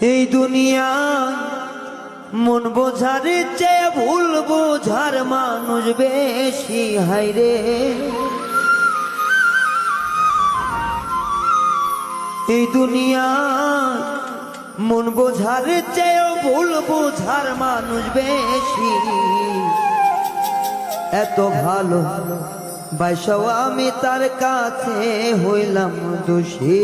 এই দুনিয়া মন বোঝার চেয়ে ভুল বোঝার মানুষ বেশি হাইরে। এই দুনিয়া মন বোঝার চেয়ে ভুল বোঝার মানুষ বেশি। এত ভালো বাইসাও আমি তার কাছে হইলাম দোষী।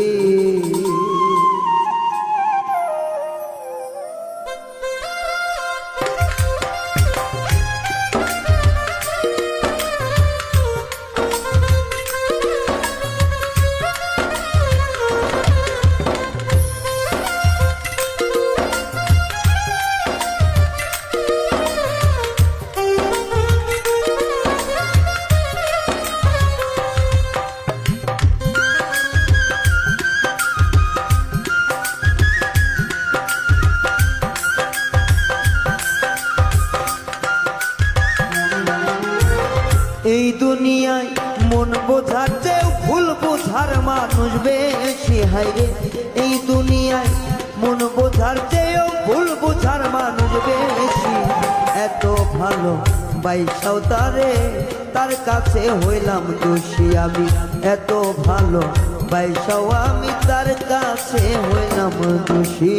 এই দুনিয়ায় মন বোঝার চেয়ে ভুল বোঝার মানুষ বেশি হাইরে। এই দুনিয়ায় মন বোঝার চেয়ে ভুল বোঝার মানুষ বেশি। এত ভালো বাইসাও তারে তার কাছে হইলাম দোষী আমি। এত ভালো বাইসাও আমি তার কাছে হইলাম দোষী।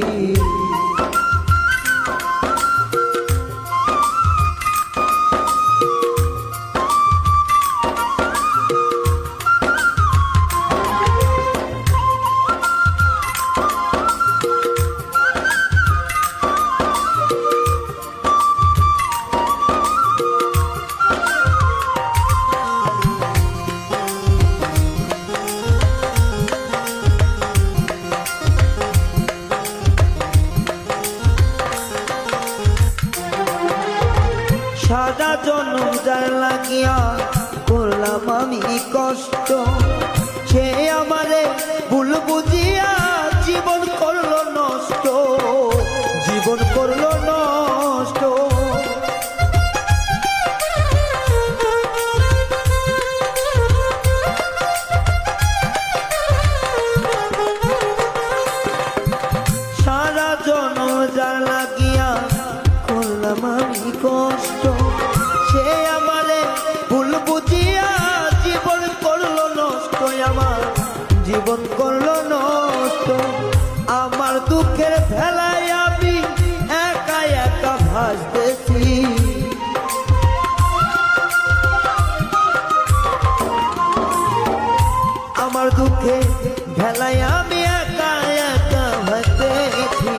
সারা জন্ম যার লাগিয়া করলাম আমি কষ্ট, সে আমারে ভুল বুঝিয়া জীবন করলো নষ্ট, জীবন করলো নষ্ট। সারা জন্ম যার লাগিয়া করলাম আমি কষ্ট, সে আমারে ভুল বুঝিয়া জীবন করলো নষ্ট, আমার জীবন করলো নষ্ট। আমার দুঃখের ভেলায়